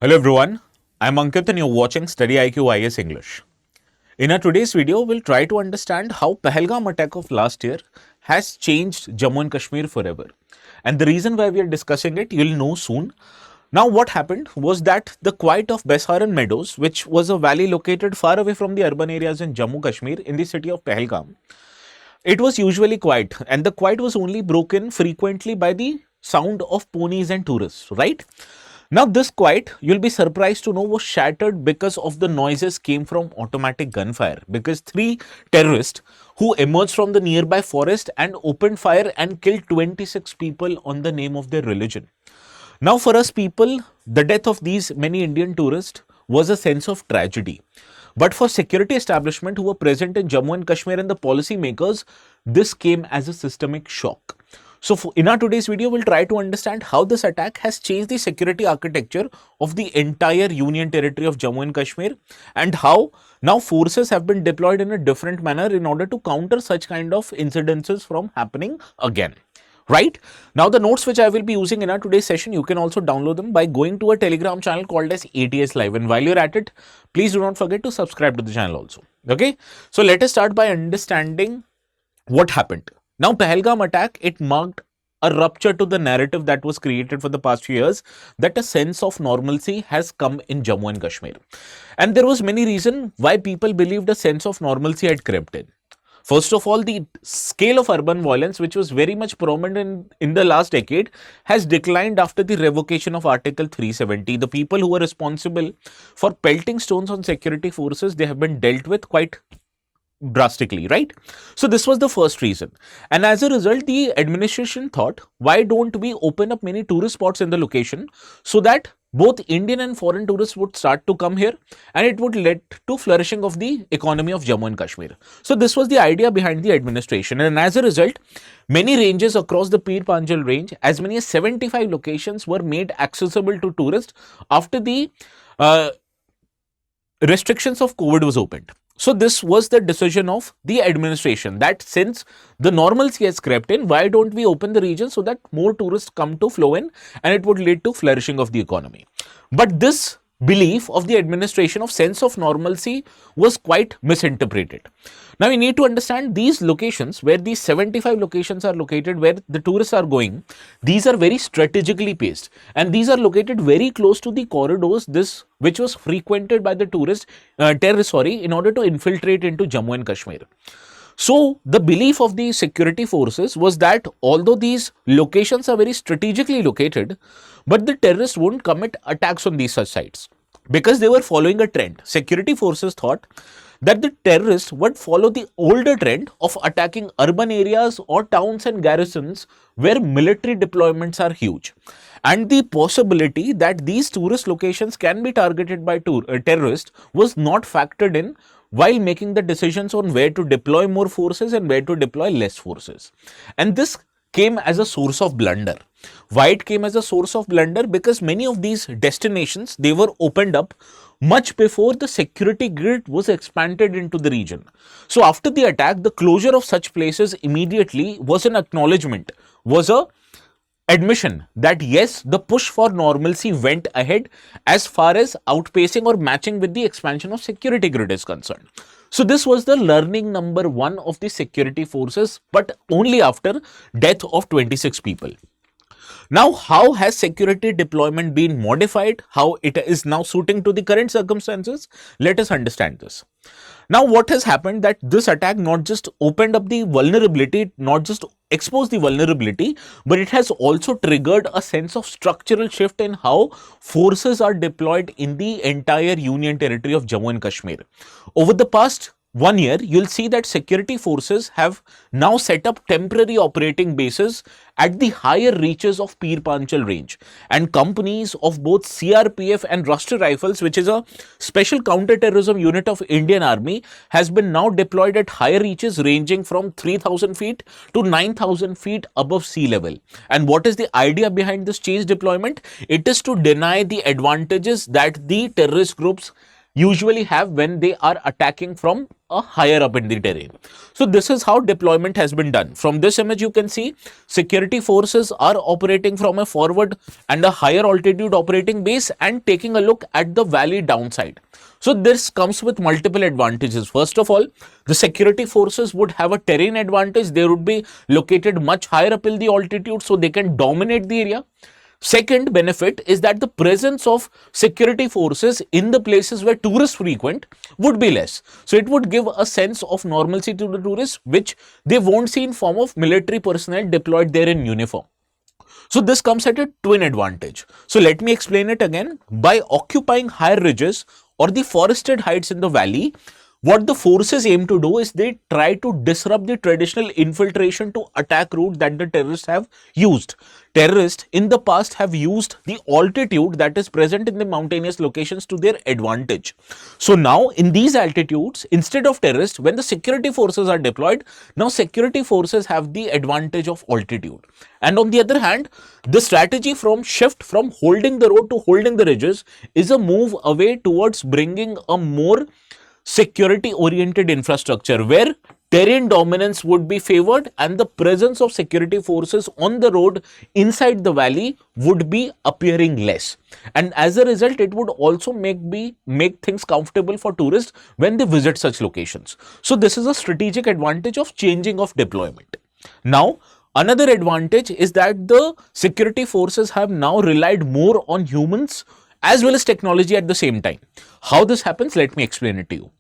Hello everyone, I'm Ankit and you're watching StudyIQ IAS English. In our today's video, we'll try to understand how Pahalgam attack of last year has changed Jammu and Kashmir forever. And the reason why we are discussing it, you'll know soon. Now what happened was that the quiet of Besharan Meadows, which was a valley located far away from the urban areas in Jammu Kashmir in the city of Pahalgam, it was usually quiet and the quiet was only broken frequently by the sound of ponies and tourists, right? Now, this quiet, you'll be surprised to know, was shattered because of the noises came from automatic gunfire. Because three terrorists who emerged from the nearby forest and opened fire and killed 26 people on the name of their religion. Now, for us people, the death of these many Indian tourists was a sense of tragedy. But for security establishment who were present in Jammu and Kashmir and the policy makers, this came as a systemic shock. So in our today's video, we'll try to understand how this attack has changed the security architecture of the entire Union territory of Jammu and Kashmir and how now forces have been deployed in a different manner in order to counter such kind of incidences from happening again. Right? Now the notes which I will be using in our today's session, you can also download them by going to a Telegram channel called as ATS Live. And while you're at it, please do not forget to subscribe to the channel also. Okay? So let us start by understanding what happened. Now, Pahalgam attack, it marked a rupture to the narrative that was created for the past few years that a sense of normalcy has come in Jammu and Kashmir. And there was many reasons why people believed a sense of normalcy had crept in. First of all, the scale of urban violence, which was very much prominent in the last decade, has declined after the revocation of Article 370. The people who were responsible for pelting stones on security forces, they have been dealt with quite drastically, right? So this was the first reason. And as a result, the administration thought, why don't we open up many tourist spots in the location so that both Indian and foreign tourists would start to come here and it would lead to flourishing of the economy of Jammu and Kashmir. So this was the idea behind the administration. And as a result, many ranges across the Pir Panjal range, as many as 75 locations were made accessible to tourists after the restrictions of COVID was opened. So this was the decision of the administration that since the normalcy has crept in, why don't we open the region so that more tourists come to flow in and it would lead to flourishing of the economy. But this belief of the administration of sense of normalcy was quite misinterpreted. Now we need to understand these locations where these 75 locations are located where the tourists are going. These are very strategically placed and these are located very close to the corridors which was frequented by the terrorists in order to infiltrate into Jammu and Kashmir. So the belief of the security forces was that although these locations are very strategically located, but the terrorists won't commit attacks on these such sites because they were following a trend. Security forces thought that the terrorists would follow the older trend of attacking urban areas or towns and garrisons where military deployments are huge. And the possibility that these tourist locations can be targeted by terrorists was not factored in while making the decisions on where to deploy more forces and where to deploy less forces. And this came as a source of blunder. Why it came as a source of blunder? Because many of these destinations, they were opened up much before the security grid was expanded into the region. So after the attack, the closure of such places immediately was an acknowledgement, was a admission that yes, the push for normalcy went ahead as far as outpacing or matching with the expansion of security grid is concerned. So this was the learning number one of the security forces, but only after death of 26 people. Now, how has security deployment been modified? How it is now suiting to the current circumstances? Let us understand this. Now, what has happened that this attack not just opened up the vulnerability, not just exposed the vulnerability, but it has also triggered a sense of structural shift in how forces are deployed in the entire Union territory of Jammu and Kashmir. Over the past 1 year, you'll see that security forces have now set up temporary operating bases at the higher reaches of Pir Panjal range, and companies of both CRPF and Rashtriya Rifles, which is a special counter-terrorism unit of Indian Army, has been now deployed at higher reaches ranging from 3,000 feet to 9,000 feet above sea level. And what is the idea behind this change deployment? It is to deny the advantages that the terrorist groups usually have when they are attacking from higher up in the terrain. So this is how deployment has been done. From this image you can see security forces are operating from a forward and a higher altitude operating base and taking a look at the valley downside. So this comes with multiple advantages. First of all, the security forces would have a terrain advantage. They would be located much higher up in the altitude, so they can dominate the area. Second benefit is that the presence of security forces in the places where tourists frequent would be less. So it would give a sense of normalcy to the tourists, which they won't see in form of military personnel deployed there in uniform. So this comes at a twin advantage. So let me explain it again. By occupying higher ridges or the forested heights in the valley, what the forces aim to do is they try to disrupt the traditional infiltration to attack route that the terrorists have used. Terrorists in the past have used the altitude that is present in the mountainous locations to their advantage. So now in these altitudes, instead of terrorists, when the security forces are deployed, now security forces have the advantage of altitude. And on the other hand, the strategy from shift from holding the road to holding the ridges is a move away towards bringing a more security oriented infrastructure where terrain dominance would be favored and the presence of security forces on the road inside the valley would be appearing less. And as a result, it would also make things comfortable for tourists when they visit such locations. So this is a strategic advantage of changing of deployment. Now, another advantage is that the security forces have now relied more on humans as well as technology at the same time. How this happens, let me explain it to you.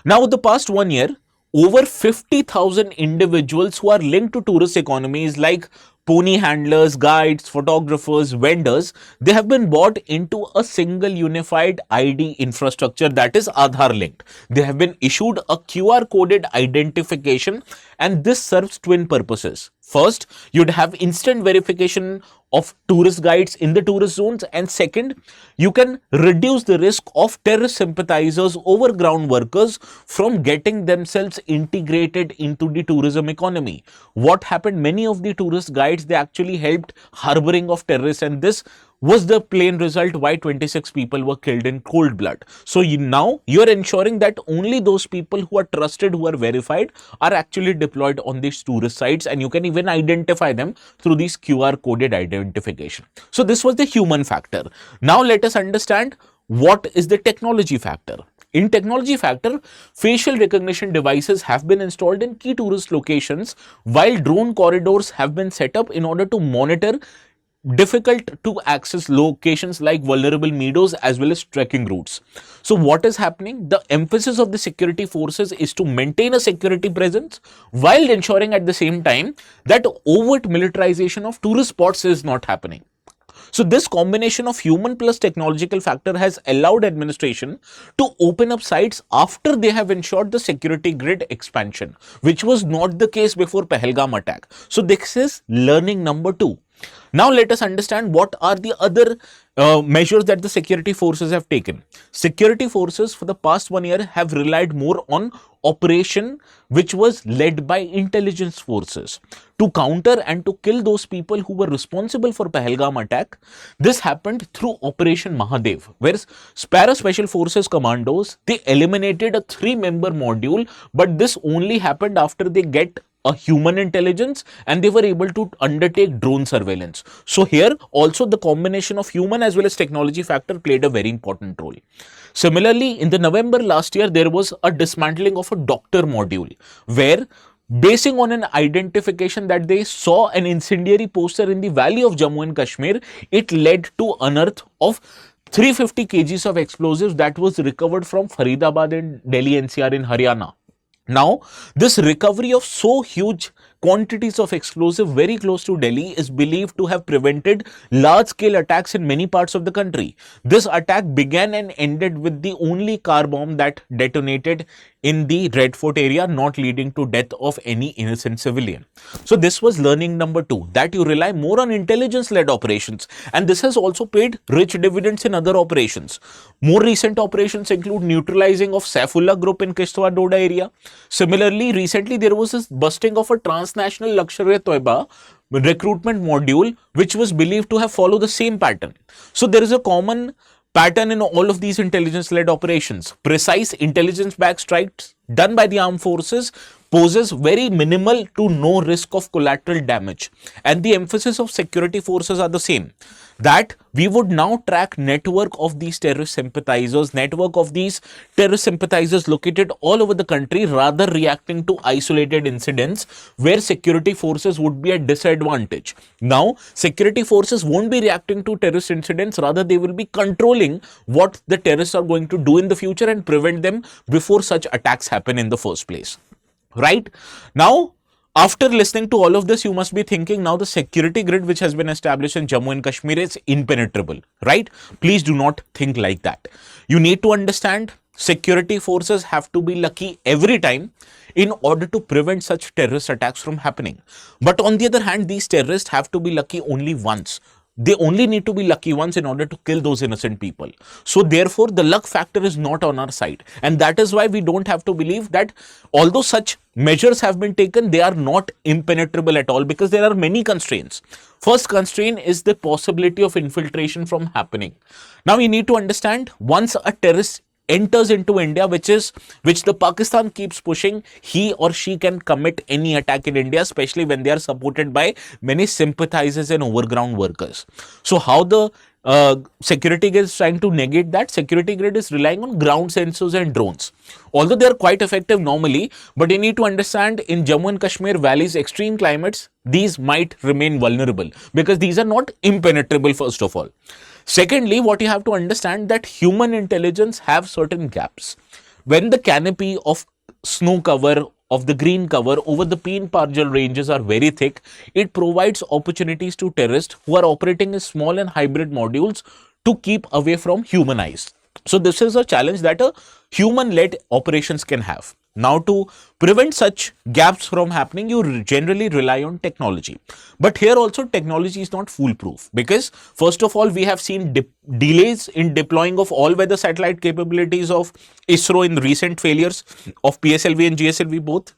Now, the past 1 year, over 50,000 individuals who are linked to tourist economies like pony handlers, guides, photographers, vendors, they have been bought into a single unified ID infrastructure that is Aadhaar linked. They have been issued a QR coded identification, and this serves twin purposes. First, you'd have instant verification of tourist guides in the tourist zones, and second, you can reduce the risk of terrorist sympathizers over ground workers from getting themselves integrated into the tourism economy. What happened? Many of the tourist guides, they actually helped harboring of terrorists, and this was the plain result why 26 people were killed in cold blood. So now you're ensuring that only those people who are trusted, who are verified, are actually deployed on these tourist sites, and you can even identify them through these QR coded identification. So this was the human factor. Now let us understand what is the technology factor. In technology factor, facial recognition devices have been installed in key tourist locations, while drone corridors have been set up in order to monitor difficult to access locations like vulnerable meadows as well as trekking routes. So what is happening? The emphasis of the security forces is to maintain a security presence while ensuring at the same time that overt militarization of tourist spots is not happening. So this combination of human plus technological factor has allowed administration to open up sites after they have ensured the security grid expansion, which was not the case before Pahalgam attack. So this is learning number 2. Now let us understand what are the other measures that the security forces have taken. Security forces for the past 1 year have relied more on operation which was led by intelligence forces to counter and to kill those people who were responsible for Pahalgam attack. This happened through Operation Mahadev, where Para Special Forces commandos, they eliminated a 3-member module, but this only happened after they get a human intelligence and they were able to undertake drone surveillance. So here also the combination of human as well as technology factor played a very important role. Similarly, in the November last year, there was a dismantling of a doctor module where, basing on an identification that they saw an incendiary poster in the valley of Jammu and Kashmir, it led to unearth of 350 kgs of explosives that was recovered from Faridabad and Delhi NCR in Haryana. Now, this recovery of so huge quantities of explosive very close to Delhi is believed to have prevented large-scale attacks in many parts of the country. This attack began and ended with the only car bomb that detonated in the Red Fort area, not leading to death of any innocent civilian. So this was learning number 2, that you rely more on intelligence-led operations, and this has also paid rich dividends in other operations. More recent operations include neutralizing of Saifullah group in Kishtwar Doda area. Similarly, recently there was this busting of a transnational Lashkar-e-Toiba recruitment module, which was believed to have followed the same pattern. So there is a common pattern in all of these intelligence-led operations. Precise intelligence-backed strikes done by the armed forces poses very minimal to no risk of collateral damage. And the emphasis of security forces are the same, that we would now track network of these terrorist sympathizers, network of these terrorist sympathizers located all over the country, rather reacting to isolated incidents where security forces would be at disadvantage. Now, security forces won't be reacting to terrorist incidents, rather they will be controlling what the terrorists are going to do in the future and prevent them before such attacks happen in the first place. Right? Now, after listening to all of this, you must be thinking now the security grid which has been established in Jammu and Kashmir is impenetrable, right? Please do not think like that. You need to understand security forces have to be lucky every time in order to prevent such terrorist attacks from happening. But on the other hand, these terrorists have to be lucky only once. They only need to be lucky once in order to kill those innocent people. So therefore, the luck factor is not on our side. And that is why we don't have to believe that although such measures have been taken, they are not impenetrable at all, because there are many constraints. First constraint is the possibility of infiltration from happening. Now you need to understand, once a terrorist enters into India, which the Pakistan keeps pushing, he or she can commit any attack in India, especially when they are supported by many sympathizers and overground workers. So how the security grid is trying to negate that? Security grid is relying on ground sensors and drones. Although they are quite effective normally, but you need to understand, in Jammu and Kashmir valleys, extreme climates, these might remain vulnerable because these are not impenetrable, first of all. Secondly, what you have to understand, that human intelligence have certain gaps. When the canopy of snow cover, of the green cover over the Peen Parjal ranges are very thick, it provides opportunities to terrorists who are operating in small and hybrid modules to keep away from human eyes. So this is a challenge that a human-led operations can have. Now, to prevent such gaps from happening, you generally rely on technology. But here also, technology is not foolproof, because first of all, we have seen delays in deploying of all-weather satellite capabilities of ISRO in recent failures of PSLV and GSLV both.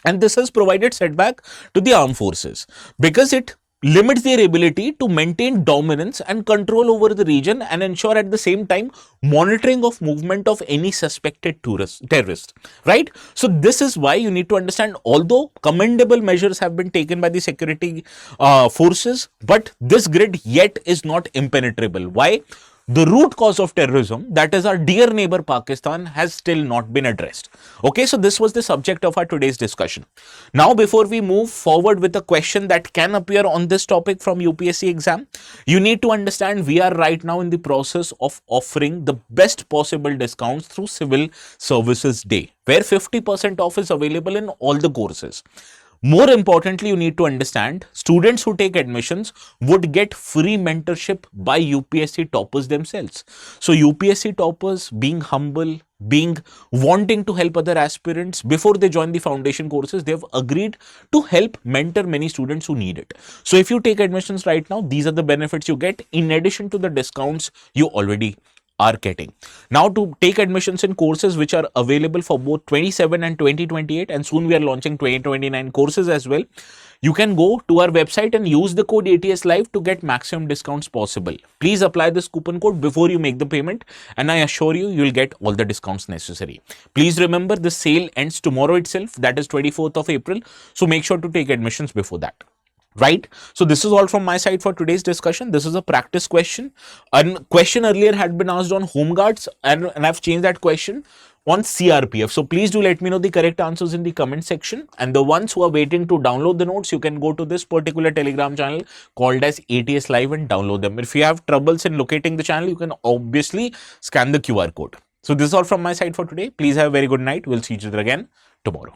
And this has provided setback to the armed forces, because it limits their ability to maintain dominance and control over the region and ensure at the same time monitoring of movement of any suspected terrorist, right? So this is why you need to understand, although commendable measures have been taken by the security forces, but this grid yet is not impenetrable. Why? The root cause of terrorism, that is our dear neighbor Pakistan, has still not been addressed. Okay, so this was the subject of our today's discussion. Now, before we move forward with a question that can appear on this topic from UPSC exam, you need to understand we are right now in the process of offering the best possible discounts through Civil Services Day, where 50% off is available in all the courses. More importantly, you need to understand, students who take admissions would get free mentorship by UPSC toppers themselves. So UPSC toppers, being humble, wanting to help other aspirants before they join the foundation courses, they have agreed to help mentor many students who need it. So if you take admissions right now, these are the benefits you get in addition to the discounts you already are getting. Now, to take admissions in courses which are available for both 27 and 2028, and soon we are launching 2029 courses as well, you can go to our website and use the code ATS Live to get maximum discounts possible. Please apply this coupon code before you make the payment, and I assure you, you will get all the discounts necessary. Please remember, the sale ends tomorrow itself, that is 24th of April. So make sure to take admissions before that. Right? So this is all from my side for today's discussion. This is a practice question. A question earlier had been asked on home guards, and I've changed that question on CRPF. So please do let me know the correct answers in the comment section. And the ones who are waiting to download the notes, you can go to this particular Telegram channel called as ATS Live and download them. If you have troubles in locating the channel, you can obviously scan the QR code. So this is all from my side for today. Please have a very good night. We'll see each other again tomorrow.